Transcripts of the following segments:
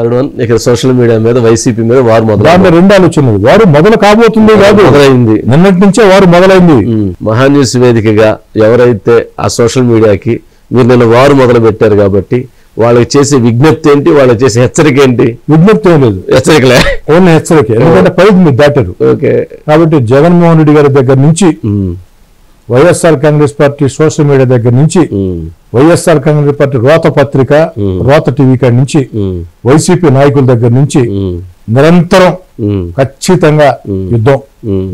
ఇక్కడ social media మీద YCP మీద వారు మొదలైంది. రెండు ఆలోచనలు వారు మొదలు కాబోతుంది కాదు, మొదలైంది. నిన్నటి నుంచే వారు మొదలైంది. మహాన్యూస్ వేదికగా ఎవరైతే ఆ సోషల్ మీడియాకి మీరు నిన్న వారు మొదలు పెట్టారు కాబట్టి వాళ్ళకి చేసే విజ్ఞప్తి ఏంటి, వాళ్ళకి చేసే హెచ్చరిక ఏంటి? విజ్ఞప్తి ఏం లేదు, హెచ్చరికలే, ఓన్లీ హెచ్చరిక. ఎందుకంటే పైకి మీరు దాటారు. కాబట్టి జగన్మోహన్ రెడ్డి గారి దగ్గర నుంచి, YSR Congress party social media దగ్గర నుంచి, వైఎస్ఆర్ కాంగ్రెస్ పార్టీ రోత పత్రిక, రోత టీవీ కాడి నుంచి, వైసీపీ నాయకుల దగ్గర నుంచి నిరంతరం ఖచ్చితంగా యుద్ధం.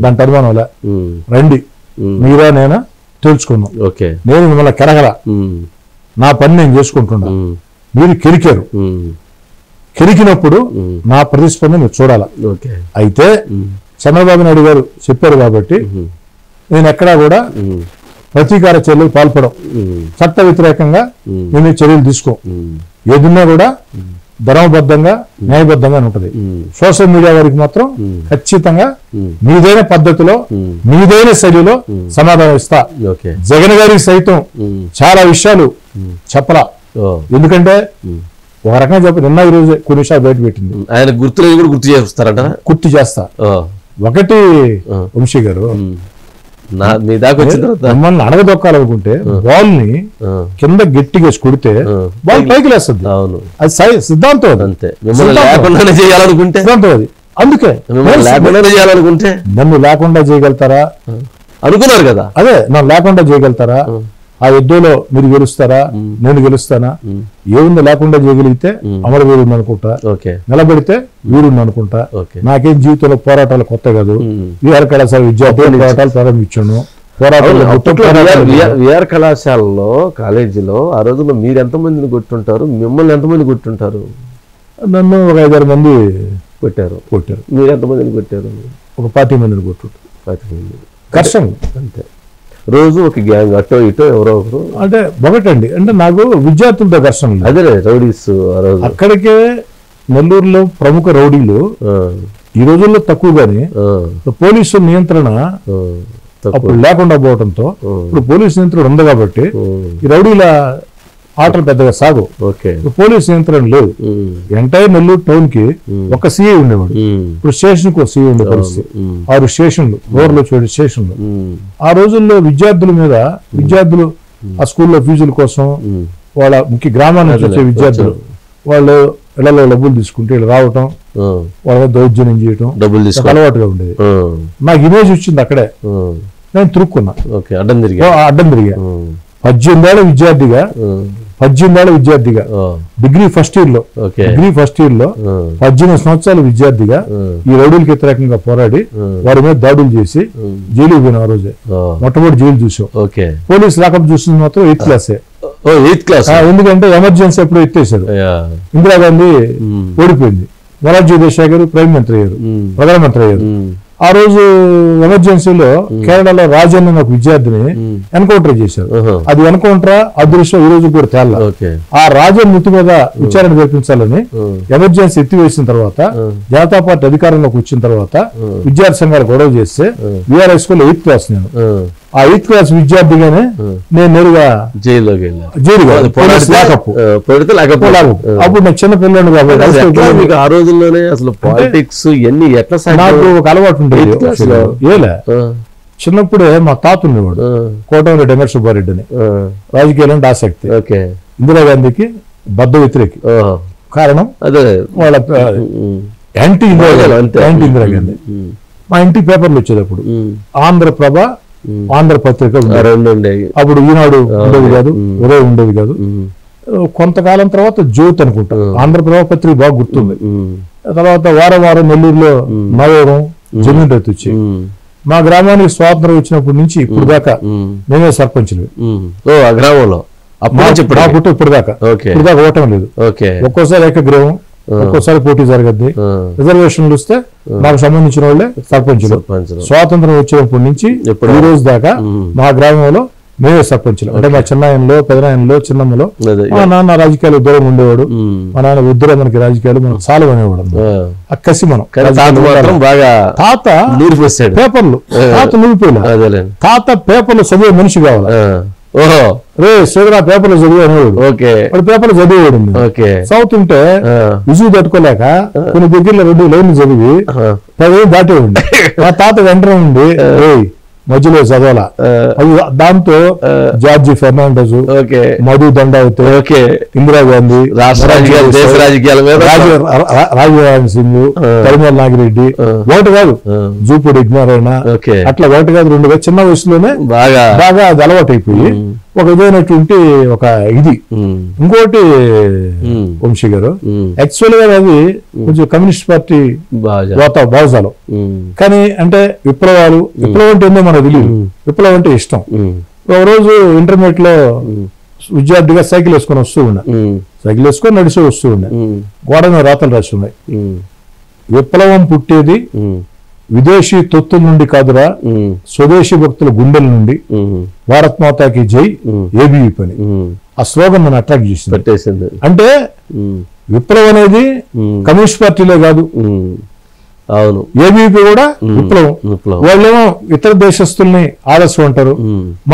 దాని అనుమానంలా రండి, మీరా నేనా తెలుసుకుందాం. నేను మిమ్మల్ని కెరగల, నా పని నేను చేసుకుంటున్నా, మీరు కెరికారు. కెరికినప్పుడు నా ప్రతిస్పందన మీరు చూడాల. అయితే చంద్రబాబు నాయుడు గారు చెప్పారు కాబట్టి నేను ఎక్కడా కూడా ప్రతీకార చర్యలకు పాల్పడం, చట్ట వ్యతిరేకంగా నేను చర్యలు తీసుకో. ఏదున్నా కూడా ధర్మబద్ధంగా న్యాయబద్ధంగా ఉంటుంది. సోషల్ మీడియా వారికి మాత్రం ఖచ్చితంగా మీదైన పద్ధతిలో మీదైన శైలిలో సమాధానం ఇస్తా. జగన్ గారికి సైతం చాలా విషయాలు చెప్పలా. ఎందుకంటే ఒక రకంగా చెప్ప నిన్న ఈ రోజు కొన్ని విషయాలు బయట పెట్టింది. ఆయన గుర్తులు కూడా గుర్తు చేస్తారంట. గుర్తు చేస్తా. ఒకటి వంశీ గారు, మీ దాకా వచ్చిన తర్వాత మిమ్మల్ని అడగదొక్కాలనుకుంటే బాల్ ని కింద గట్టిగా కొడితే బాల్ పైకి లేస్తుంది. అవును, అది సిద్ధాంతం. అంతే. లేకుండానే చేయాలనుకుంటే సిద్ధాంతం అది. అందుకే లేకుండానే చేయాలనుకుంటే నన్ను లేకుండా చేయగలుగుతారా అనుకున్నారు కదా. అదే నన్ను లేకుండా చేయగలుగుతారా, ఆ యుద్ధంలో మీరు గెలుస్తారా, నేను గెలుస్తానా, ఏముంది లేకుండా చేయగలిగితే అమరవీరు ఉంది అనుకుంటా, నిలబడితే వీరుంది అనుకుంటా. నాకేం జీవితంలో పోరాటాలు కొత్త కాదు. విఆర్ కళాశాల విద్యార్థులు పోరాటాలు ప్రారంభించాను. విఆర్ కళాశాలలో కాలేజీలో ఆ రోజుల్లో మీరు ఎంతమందిని కొట్టుంటారు, మిమ్మల్ని ఎంతమంది కొట్టుంటారు? నన్ను ఒక 5-6 మంది కొట్టారు. మీరు ఎంతమందిని కొట్టారు? ఒక 40 మందిని కొట్టుంటారు. 40 మంది కష్టం. అంతే. రోజు ఒక గ్యాంగ్ అటో ఇటో ఎవరో ఒకరు. అంటే ఒకటండి, అంటే నాకు విద్యార్థులతో ఘర్షణ. అదే రౌడీస్. ఆ రోజు అక్కడికే నెల్లూరులో ప్రముఖ రౌడీలు ఈ రోజుల్లో తక్కువగానే పోలీసు నియంత్రణ అప్పుడు లేకుండా పోవడంతో ఇప్పుడు పోలీసు నియంత్రణ ఉంది కాబట్టి ఈ రౌడీల ఆటలు పెద్దగా సాగు. పోలీసు నియంత్రణ లేదు. ఎంటైర్ నెల్లూరు టౌన్ కి ఒక సీఐ ఉండేవాడు. ఇప్పుడు స్టేషన్ కు సీఐ ఉండే పరిస్థితి. 6 స్టేషన్లు, రోడ్లో 7 స్టేషన్లు. ఆ రోజుల్లో విద్యార్థులు ఆ స్కూల్లో ఫీజుల కోసం వాళ్ళ ముఖ్య గ్రామాల నుంచి వచ్చే విద్యార్థులు వాళ్ళు ఇళ్లలో డబ్బులు తీసుకుంటే ఇలా రావటం, వాళ్ళ దౌర్జన్యం చేయటం అలవాటుగా ఉండేది. నాకు ఇమేజ్ వచ్చింది అక్కడే. నేను తిరుక్కున్నా, అడ్డం తిరిగా. 18 ఏళ్ల విద్యార్థిగా డిగ్రీ ఫస్ట్ ఇయర్ లో 18 సంవత్సరాల విద్యార్థిగా ఈ రౌడీలకు వ్యతిరేకంగా పోరాడి వారి మీద దాడులు చేసి జైలుకి పోయిన. ఆ రోజే మొట్టమొదటి జైలు చూసాం. పోలీసు లాకప్ చూసింది మాత్రం 8th క్లాసే. ఎందుకంటే ఎమర్జెన్సీ ఎప్పుడు ఎత్తేసారు. ఇందిరాగాంధీ ఓడిపోయింది, మొరార్జీ దేశాయ్ గారు ప్రధానమంత్రి అయ్యారు. ఆ రోజు ఎమర్జెన్సీలో కేరళలో రాజన్ అనే ఒక విద్యార్థిని ఎన్కౌంటర్ చేశారు. అది ఎన్కౌంటర్ అదృశ్యం ఈ రోజు కూడా తేళ్ళ. ఆ రాజన్ మృతి మీద విచారణ జరిపించాలని ఎమర్జెన్సీ ఎత్తివేసిన తర్వాత జనతా పార్టీ అధికారంలోకి వచ్చిన తర్వాత విద్యార్థి సంఘాలు గొడవ చేస్తే విఆర్ఎస్ స్కూల్ 8th క్లాస్ నేను. ఆ 8th క్లాస్ విద్యార్థిగానే నేను నేరుగా అప్పుడు నాకు చిన్న పిల్లలు కాబట్టి ఆ రోజుల్లోనే అసలు పాలిటిక్స్ ఇవన్నీ ఎట్లా నాకు ఒక అలవాటు ఉండేది. ఏలే చిన్నప్పుడే మా తాత ఉండేవాడు, కోటమిరెడ్డి వెంకట సుబ్బారెడ్డి అని. రాజకీయాలంటే ఆసక్తి. ఇందిరాగాంధీకి బద్ద వ్యతిరేకి. కారణం వాళ్ళ యాంటీ ఇందిరాగాంధీ. మా ఇంటి పేపర్లు వచ్చేది అప్పుడు ఆంధ్రప్రభ, ఆంధ్రపత్రిక ఉండేది. అప్పుడు ఈనాడు ఉండేది కాదు, ఉదయం ఉండేది కాదు. కొంతకాలం తర్వాత జ్యోతి అనుకుంటా, ఆంధ్రప్రభ పత్రిక బాగా గుర్తుంది. తర్వాత వారం నెల్లూరులో నవోగం, జమీన్ రైతు వచ్చి మా గ్రామానికి స్వాతంత్రం వచ్చినప్పటి నుంచి ఇప్పుడు దాకా మేమే సర్పంచ్లు. ఇప్పుడు దాకా ఓటం లేదు. ఒక్కోసారి ఏకగ్రీవం, ఒక్కోసారి పోటీ జరగద్ది. రిజర్వేషన్లు వస్తే మాకు సంబంధించిన వాళ్ళే సర్పంచులు. స్వాతంత్రం వచ్చినప్పటి నుంచి ఈ రోజు దాకా మా గ్రామంలో మేమే సర్పంచులు. అంటే మా చిన్నాయనలో, పెదనాయనలో, చిన్నమ్మలో మా నాన్న రాజకీయాలు దూరం ఉండేవాడు. మా నాన్న వద్దురా మనకి రాజకీయాలు, మనకు చాలు అనేవాడు. అక్కసి మనం తాత పేపర్లు తాత నిలిపోయినా తాత పేపర్లు చదివే మనిషి కావాలి. ఓహో రే శ్రీధర్ ఆ పేపర్లో చదివి అనేవాడు. ఓకే వాడు పేపర్లో చదివేవాడు. ఓకే చదువుతుంటే విసుగు తట్టుకోలేక కొన్ని దగ్గరలో 2 లైన్లు చదివి 10 దాటేవాడు. మా తాత వెంటనే ఉండి మధ్యలో చదవాల అది దాంతో జార్జి ఫెర్నాండెస్, మధు దండావతి, ఇందిరాగాంధీ, దేశ రాజకీయాల మీద రాజీవ్ సింగ్, పరిమళ నాగిరెడ్డి, ఒకటి కాదు జూపూడి విజ్ఞానారాయణ, అట్లా ఒకటి కాదు 2 చిన్న వయసులోనే బాగా అది అలవాటు అయిపోయి ఒక ఇదైనటువంటి ఒక ఇది. ఇంకోటి వంశీ గారు యాక్చువల్ గా అది కొంచెం కమ్యూనిస్ట్ పార్టీ బాజాలో, కానీ అంటే విప్లవం అంటే ఏందో మనకు తెలియదు. విప్లవం అంటే ఇష్టం. ఒక రోజు ఇంటర్మీడియట్ లో విద్యార్థిగా సైకిల్ వేసుకొని వస్తూ ఉన్నా, సైకిల్ వేసుకొని నడిచి వస్తూ ఉన్నా, గోడ మీద రాతలు రాసి ఉన్నాయి, విప్లవం పుట్టేది విదేశీ తొత్తుల నుండి కాదురా, స్వదేశీ భక్తుల గుండెల నుండి, భారత్ మాతాకి జై, ఏబీవీ పని. ఆ స్లోగన్ నన్ను అట్రాక్ట్ చేసింది. అంటే విప్లవం అనేది కమ్యూనిస్ట్ పార్టీలే కాదు, అవును ఏబీవీ కూడా విప్లవం. వాళ్ళేమో ఇతర దేశస్తుల్ని ఆదర్శం అంటారు,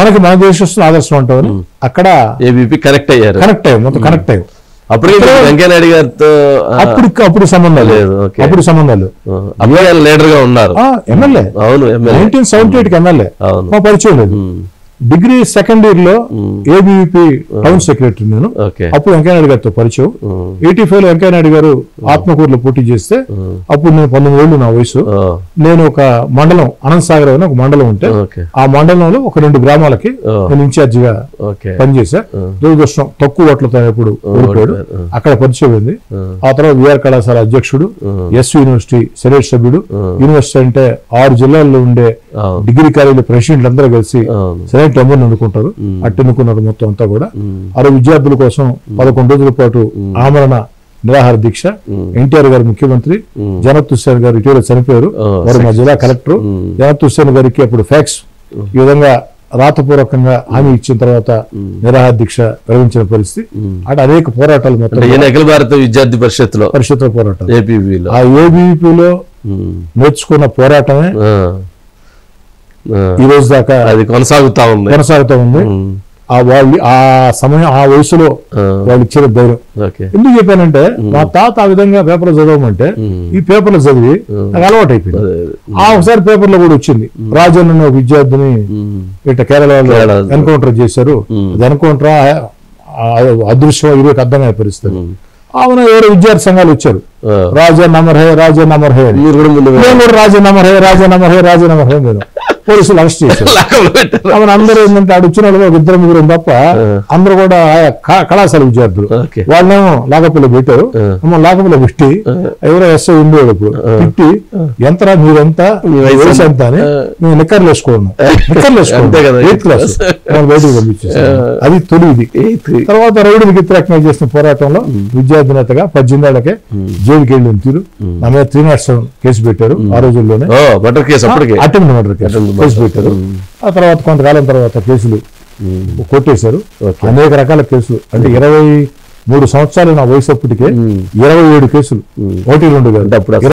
మనకి మన దేశస్తులు ఆదర్శం అంటారు. అక్కడ ఏబీపీ కనెక్ట్ అయ్యారు, మొత్తం కనెక్ట్ అయ్యారు. అప్పుడు వెంకయ్యనాయుడు గారితో అప్పుడు సంబంధాలు లేదు. అప్పుడు సంబంధాలు లీడర్ గా ఉన్నారు, ఎమ్మెల్యే. అవును 1978 కి ఎమ్మెల్యే. మా పరిచయం లేదు. డిగ్రీ సెకండ్ ఇయర్ లో ఏబీవీపీ టౌన్ సెక్రటరీ నేను. అప్పుడు వెంకయ్యనాయుడు గారితో పరిచయం. 85 లో వెంకయ్యనాయుడు గారు ఆత్మకూరులో పోటీ చేస్తే అప్పుడు నేను 19 ఏళ్ళు నా వయసు. నేను ఒక మండలం అనంతసాగర్ అని ఒక మండలం ఉంటే ఆ మండలంలో ఒక 2 గ్రామాలకి నేను ఇన్ఛార్జిగా పనిచేశా. దురదృష్టం తక్కువ ఓట్లతో ఎప్పుడు ఓడిపోయాడు. అక్కడ పరిచయం అయింది. ఆ తర్వాత విఆర్ కళాశాల అధ్యక్షుడు, ఎస్వి యూనివర్సిటీ సెనేట్ సభ్యుడు. యూనివర్సిటీ అంటే 6 జిల్లాల్లో ఉండే డిగ్రీ కాలేజీ ప్రెసిడెంట్లు అందరూ కలిసి సెనేట్ మెంబర్ని ఎన్నుకుంటారు. అట్టు ఎన్నుకున్నారు మొత్తం అంతా కూడా. 6 విద్యార్థుల కోసం 11 రోజుల పాటు ఆమరణ నిరాహార దీక్ష. ఎన్టీఆర్ గారు ముఖ్యమంత్రి, జనత్ హుస్సేన్ గారు ఇటీవల చనిపోయారు, వారు మా జిల్లా కలెక్టర్. జనత్ హుస్సేన్ గారికి అప్పుడు ఫ్యాక్స్ ఈ విధంగా రాతపూర్వకంగా హామీ ఇచ్చిన తర్వాత నిరాహార దీక్ష ప్రకటించిన పరిస్థితి. అంటే అనేక పోరాటాలు మొత్తం అఖిల భారత విద్యార్థి పరిషత్లో పోరాటాలు ఆ ఏబీవీపీలో నేర్చుకున్న పోరాటమే ఈ రోజు దాకా అది కొనసాగుతా ఉంది. వాళ్ళు ఆ సమయం ఆ వయసులో వాళ్ళు ఇచ్చిన ధైర్యం. ఎందుకు చెప్పానంటే మా తాత ఆ విధంగా పేపర్లు చదవమంటే ఈ పేపర్లు చదివి నాకు అలవాటు అయిపోయింది. ఒకసారి పేపర్లో కూడా వచ్చింది, రాజన్ అనే ఒక విద్యార్థిని ఇట్లా కేరళలో ఎన్కౌంటర్ చేశారు. అది ఎన్కౌంటర్ అదృశ్యం ఇరువుకి అర్థమయ్యే పరిస్థితి. అవునా, ఎవరో విద్యార్థి సంఘాలు వచ్చారు, రాజన్ అమర్ హే, రాజన్ అమర్ హే, రాజన్ అమర్ హే, రాజన్ అమర్ హే, రాజన్ అమర్ హే. నేను పోలీసులు అరెస్ట్ చేశారు. అవును, అందరూ ఏంటంటే ఆడు వచ్చిన వాళ్ళు 2-3 తప్ప అందరూ కూడా కళాశాల విద్యార్థులు. వాళ్ళేమో లాకపిల్ల పెట్టారు. లాకపిల్ల పెట్టి ఎవరో ఎస్ఐ ఉండేవాడు ఇప్పుడు తిట్టి, ఎంతరా మీరంతా వయసు ఎంత అని మేము నిక్కర్లు వేసుకోండి, ఎయిత్ క్లాస్ బయటకు పంపించేసారు. అది తొలిది. తర్వాత రౌడీలకు వ్యతిరేకంగా చేసిన పోరాటంలో విద్యార్థి నేతగా 18 ఏళ్లకే జైలుకి వెళ్ళిన తీరు. నా మీద 307 కేసు పెట్టారు ఆ రోజుల్లోనే. అటెంప్ట్ మర్డర్ కేసు పెట్టారు. ఆ తర్వాత కొంతకాలం తర్వాత కేసులు కొట్టేశారు. అనేక రకాల కేసులు. అంటే 23 సంవత్సరాలు నా వయసు అప్పటికే 27 కేసులు, 1-2 కాదు.